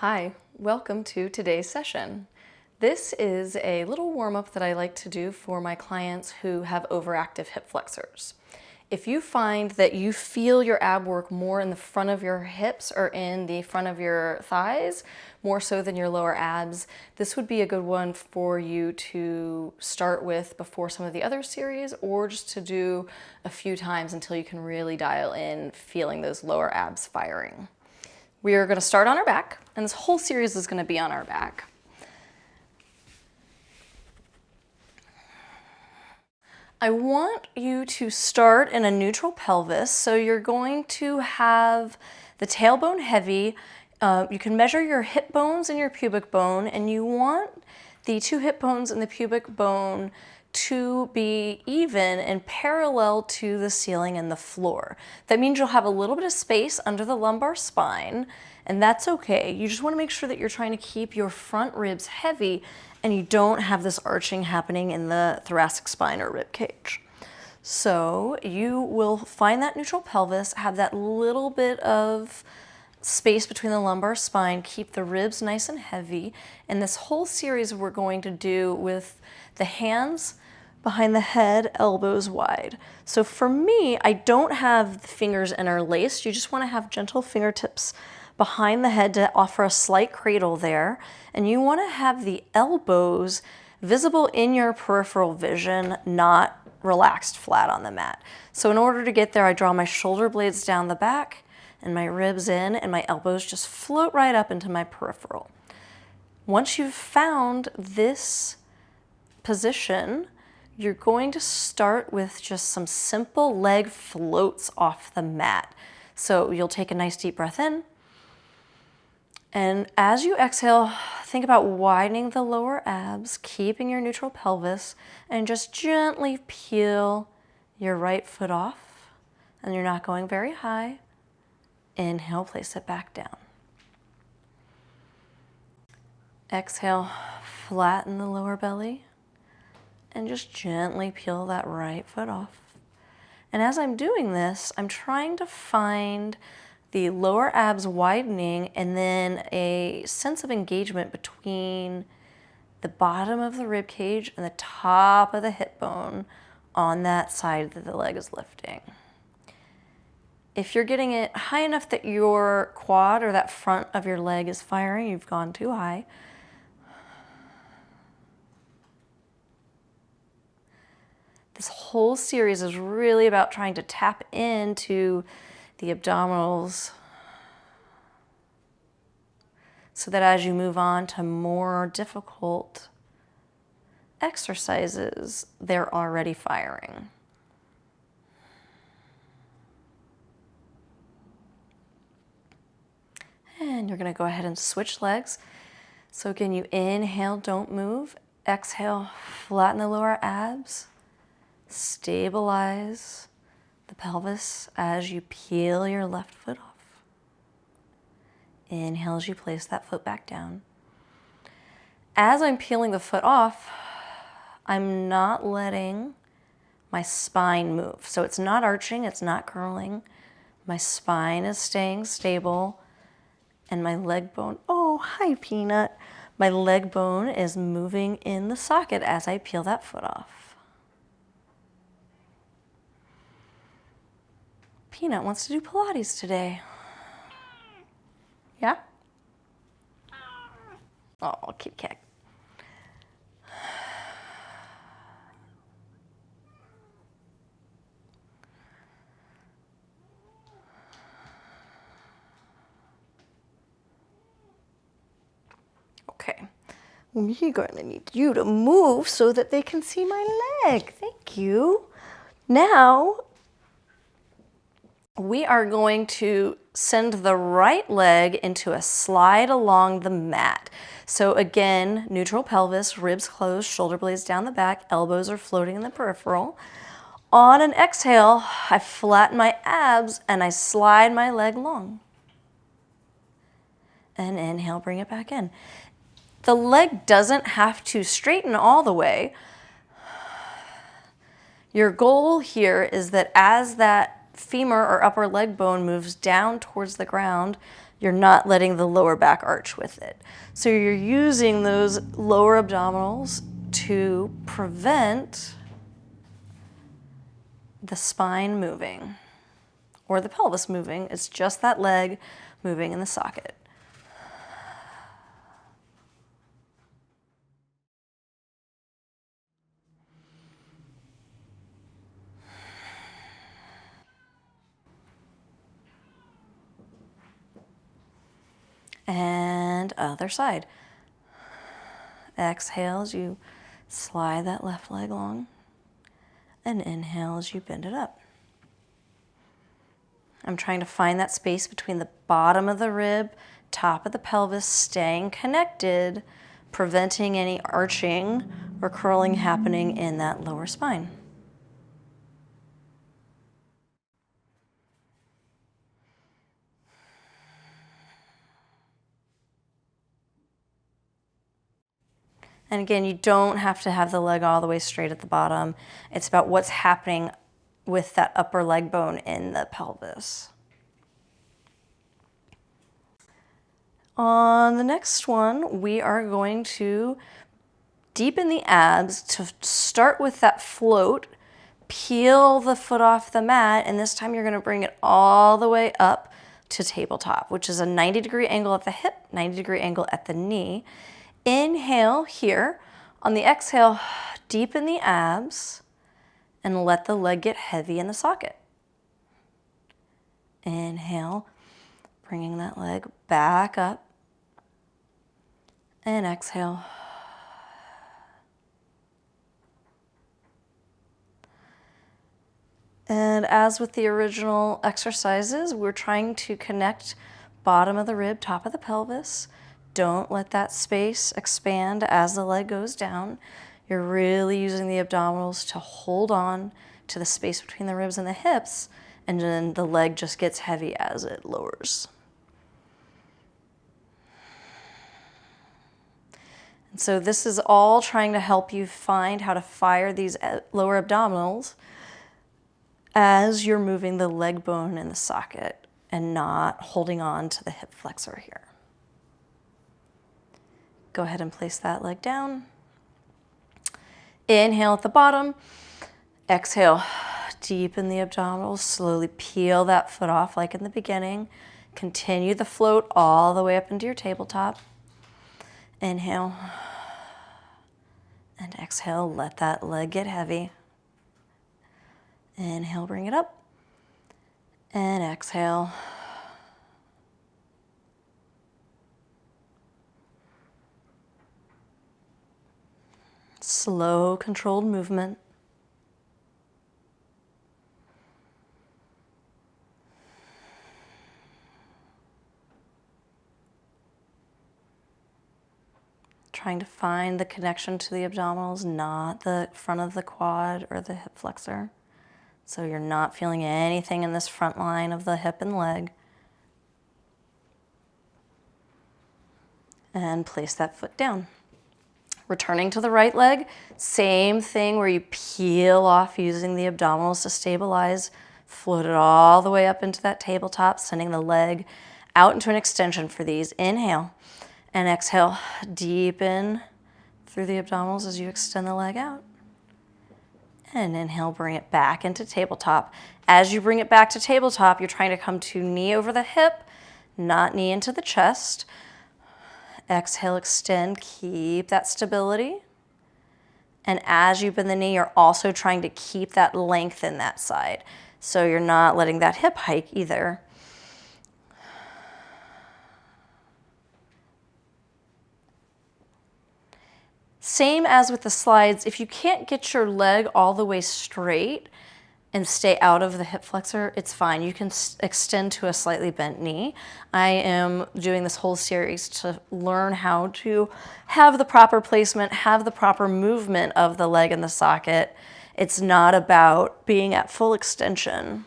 Hi, welcome to today's session. This is a little warm-up that I like to do for my clients who have overactive hip flexors. If you find that you feel your ab work more in the front of your hips or in the front of your thighs, more so than your lower abs, this would be a good one for you to start with before some of the other series, or just to do a few times until you can really dial in feeling those lower abs firing. We are going to start on our back, and this whole series is going to be on our back. I want you to start in a neutral pelvis, so you're going to have the tailbone heavy. You can measure your hip bones and your pubic bone, and you want the two hip bones and the pubic bone to be even and parallel to the ceiling and the floor. That means you'll have a little bit of space under the lumbar spine, and that's okay. You just want to make sure that you're trying to keep your front ribs heavy and you don't have this arching happening in the thoracic spine or rib cage. So you will find that neutral pelvis, have that little bit of space between the lumbar spine, keep the ribs nice and heavy. And this whole series we're going to do with the hands behind the head, elbows wide. So for me, I don't have the fingers interlaced. You just want to have gentle fingertips behind the head to offer a slight cradle there. And you want to have the elbows visible in your peripheral vision, not relaxed flat on the mat. So in order to get there, I draw my shoulder blades down the back and my ribs in, and my elbows just float right up into my peripheral. Once you've found this position, you're going to start with just some simple leg floats off the mat. So you'll take a nice deep breath in. And as you exhale, think about widening the lower abs, keeping your neutral pelvis, and just gently peel your right foot off. And you're not going very high. Inhale, place it back down. Exhale, flatten the lower belly. And just gently peel that right foot off. And as I'm doing this, I'm trying to find the lower abs widening and then a sense of engagement between the bottom of the rib cage and the top of the hip bone on that side that the leg is lifting. If you're getting it high enough that your quad or that front of your leg is firing, you've gone too high. This whole series is really about trying to tap into the abdominals so that as you move on to more difficult exercises, they're already firing. And you're going to go ahead and switch legs. So again, you inhale, don't move. Exhale, flatten the lower abs. Stabilize the pelvis as you peel your left foot off. Inhale as you place that foot back down. As I'm peeling the foot off, I'm not letting my spine move. So it's not arching, it's not curling. My spine is staying stable. And my leg bone, oh, hi, Peanut. My leg bone is moving in the socket as I peel that foot off. Peanut wants to do Pilates today. Yeah? Oh, kitty cat. Okay. We're going to need you to move so that they can see my leg. Thank you. Now, we are going to send the right leg into a slide along the mat. So again, neutral pelvis, ribs closed, shoulder blades down the back, elbows are floating in the peripheral. On an exhale, I flatten my abs and I slide my leg long. And inhale, bring it back in. The leg doesn't have to straighten all the way. Your goal here is that as that femur or upper leg bone moves down towards the ground, you're not letting the lower back arch with it. So you're using those lower abdominals to prevent the spine moving or the pelvis moving. It's just that leg moving in the socket. And other side. Exhale as you slide that left leg long, and inhale as you bend it up. I'm trying to find that space between the bottom of the rib, top of the pelvis, staying connected, preventing any arching or curling happening in that lower spine. And again, you don't have to have the leg all the way straight at the bottom. It's about what's happening with that upper leg bone in the pelvis. On the next one, we are going to deepen the abs to start with that float. Peel the foot off the mat, and this time you're going to bring it all the way up to tabletop, which is a 90-degree angle at the hip, 90-degree angle at the knee. Inhale here. On the exhale, deepen the abs and let the leg get heavy in the socket. Inhale, bringing that leg back up. And exhale. And as with the original exercises, we're trying to connect bottom of the rib, top of the pelvis. Don't let that space expand as the leg goes down. You're really using the abdominals to hold on to the space between the ribs and the hips, and then the leg just gets heavy as it lowers. And so this is all trying to help you find how to fire these lower abdominals as you're moving the leg bone in the socket and not holding on to the hip flexor here. Go ahead and place that leg down. Inhale at the bottom. Exhale, deepen the abdominals. Slowly peel that foot off like in the beginning. Continue the float all the way up into your tabletop. Inhale. And exhale, let that leg get heavy. Inhale, bring it up. And exhale. Slow, controlled movement. Trying to find the connection to the abdominals, not the front of the quad or the hip flexor. So you're not feeling anything in this front line of the hip and leg. And place that foot down. Returning to the right leg, same thing where you peel off using the abdominals to stabilize, float it all the way up into that tabletop, sending the leg out into an extension for these. Inhale and exhale, deepen through the abdominals as you extend the leg out. And inhale, bring it back into tabletop. As you bring it back to tabletop, you're trying to come to knee over the hip, not knee into the chest. Exhale, extend, keep that stability. And as you bend the knee, you're also trying to keep that length in that side. So you're not letting that hip hike either. Same as with the slides, if you can't get your leg all the way straight and stay out of the hip flexor, it's fine. You can extend to a slightly bent knee. I am doing this whole series to learn how to have the proper placement, have the proper movement of the leg in the socket. It's not about being at full extension.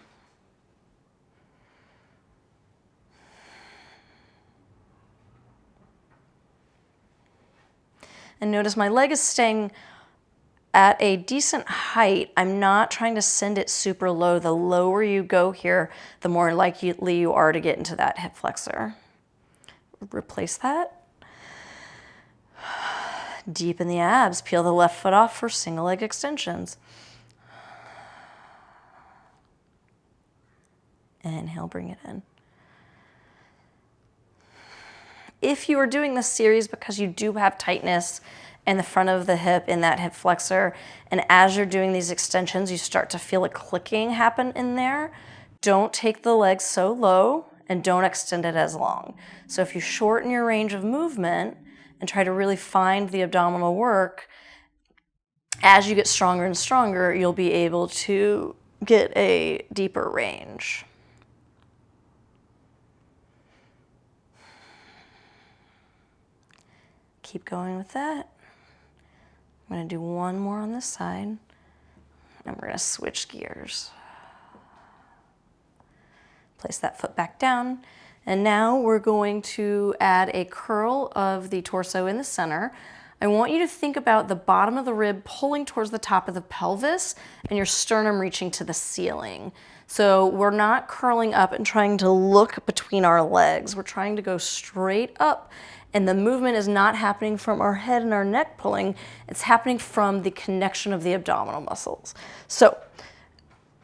And notice my leg is staying at a decent height. I'm not trying to send it super low. The lower you go here, the more likely you are to get into that hip flexor. Replace that. Deepen the abs. Peel the left foot off for single leg extensions. Inhale, bring it in. If you are doing this series because you do have tightness in the front of the hip in that hip flexor, and as you're doing these extensions, you start to feel a clicking happen in there, don't take the leg so low and don't extend it as long. So if you shorten your range of movement and try to really find the abdominal work, as you get stronger and stronger, you'll be able to get a deeper range. Keep going with that. I'm going to do one more on this side, and we're going to switch gears. Place that foot back down, and now we're going to add a curl of the torso in the center. I want you to think about the bottom of the rib pulling towards the top of the pelvis and your sternum reaching to the ceiling. So we're not curling up and trying to look between our legs. We're trying to go straight up, and the movement is not happening from our head and our neck pulling. It's happening from the connection of the abdominal muscles. So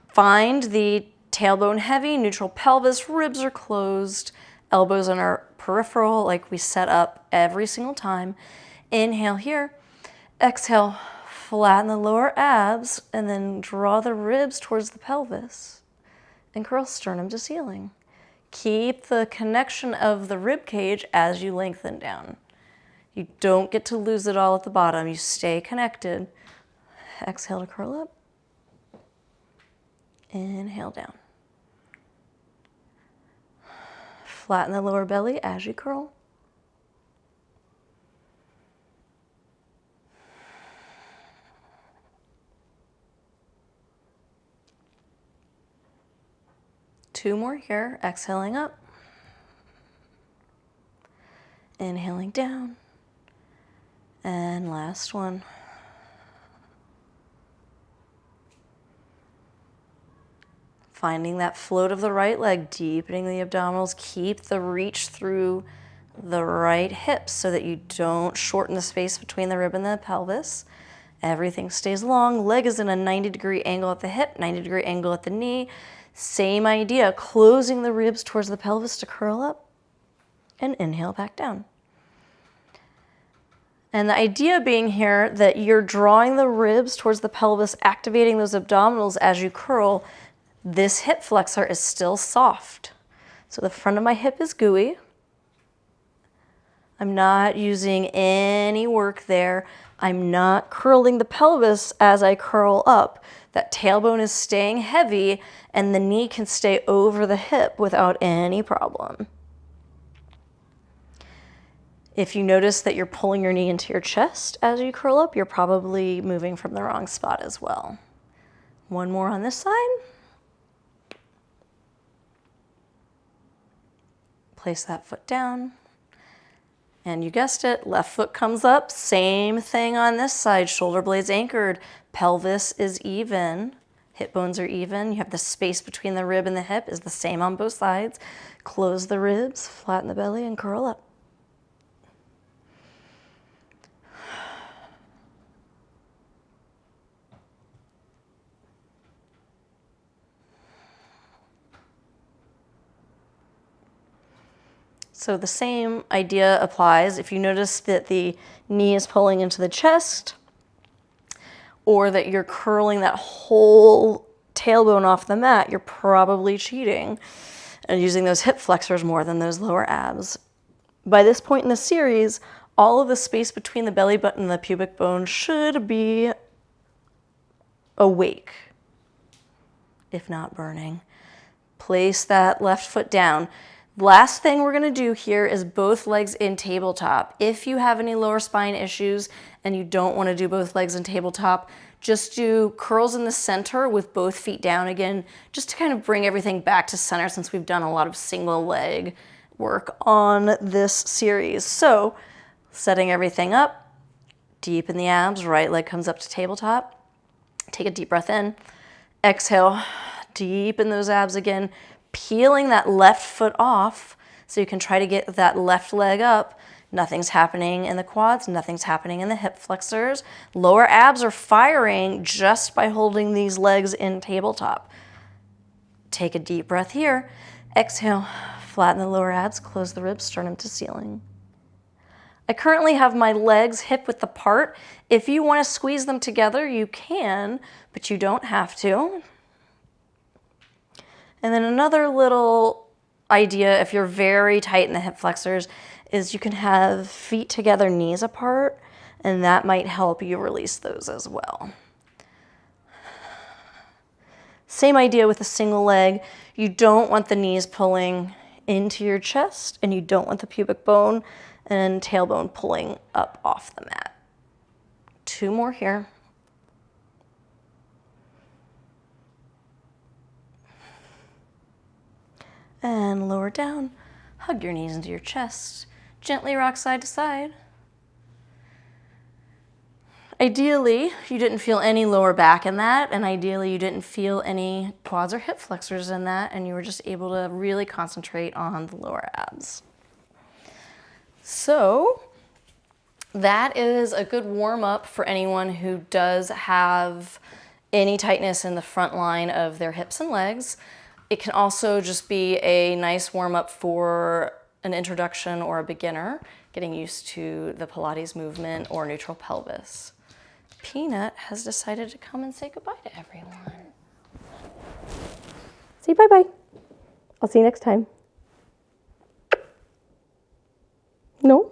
find the tailbone heavy, neutral pelvis, ribs are closed, elbows on our peripheral like we set up every single time. Inhale here, exhale, flatten the lower abs, and then draw the ribs towards the pelvis and curl sternum to ceiling. Keep the connection of the rib cage as you lengthen down. You don't get to lose it all at the bottom. You stay connected. Exhale to curl up. Inhale down. Flatten the lower belly as you curl. Two more here, exhaling up, inhaling down, and last one. Finding that float of the right leg, deepening the abdominals, keep the reach through the right hips so that you don't shorten the space between the rib and the pelvis. Everything stays long, leg is in a 90-degree angle at the hip, 90-degree angle at the knee. Same idea, closing the ribs towards the pelvis to curl up and inhale back down. And the idea being here that you're drawing the ribs towards the pelvis, activating those abdominals as you curl. This hip flexor is still soft. So the front of my hip is gooey. I'm not using any work there. I'm not curling the pelvis as I curl up. That tailbone is staying heavy, and the knee can stay over the hip without any problem. If you notice that you're pulling your knee into your chest as you curl up, you're probably moving from the wrong spot as well. One more on this side. Place that foot down. And you guessed it, left foot comes up, same thing on this side, shoulder blades anchored, pelvis is even, hip bones are even, you have the space between the rib and the hip is the same on both sides. Close the ribs, flatten the belly, and curl up. So the same idea applies. If you notice that the knee is pulling into the chest, or that you're curling that whole tailbone off the mat, you're probably cheating and using those hip flexors more than those lower abs. By this point in the series, all of the space between the belly button and the pubic bone should be awake, if not burning. Place that left foot down. Last thing we're going to do here is both legs in tabletop. If you have any lower spine issues and you don't want to do both legs in tabletop, just do curls in the center with both feet down again, just to kind of bring everything back to center since we've done a lot of single leg work on this series. So setting everything up, deepen the abs, right leg comes up to tabletop. Take a deep breath in, exhale, deepen those abs again. Peeling that left foot off, So you can try to get that left leg up. Nothing's happening in the quads, nothing's happening in the hip flexors. Lower abs are firing just by holding these legs in tabletop. Take a deep breath here. Exhale, flatten the lower abs, close the ribs, sternum to ceiling. I currently have my legs hip width apart. If you want to squeeze them together, you can, but you don't have to. And then another little idea, if you're very tight in the hip flexors, is you can have feet together, knees apart, and that might help you release those as well. Same idea with a single leg. You don't want the knees pulling into your chest, and you don't want the pubic bone and tailbone pulling up off the mat. 2 more here. And lower down. Hug your knees into your chest. Gently rock side to side. Ideally, you didn't feel any lower back in that, and ideally you didn't feel any quads or hip flexors in that, and you were just able to really concentrate on the lower abs. So that is a good warm-up for anyone who does have any tightness in the front line of their hips and legs. It can also just be a nice warm-up for an introduction or a beginner getting used to the Pilates movement or neutral pelvis. Peanut has decided to come and say goodbye to everyone. Say bye-bye. I'll see you next time. No?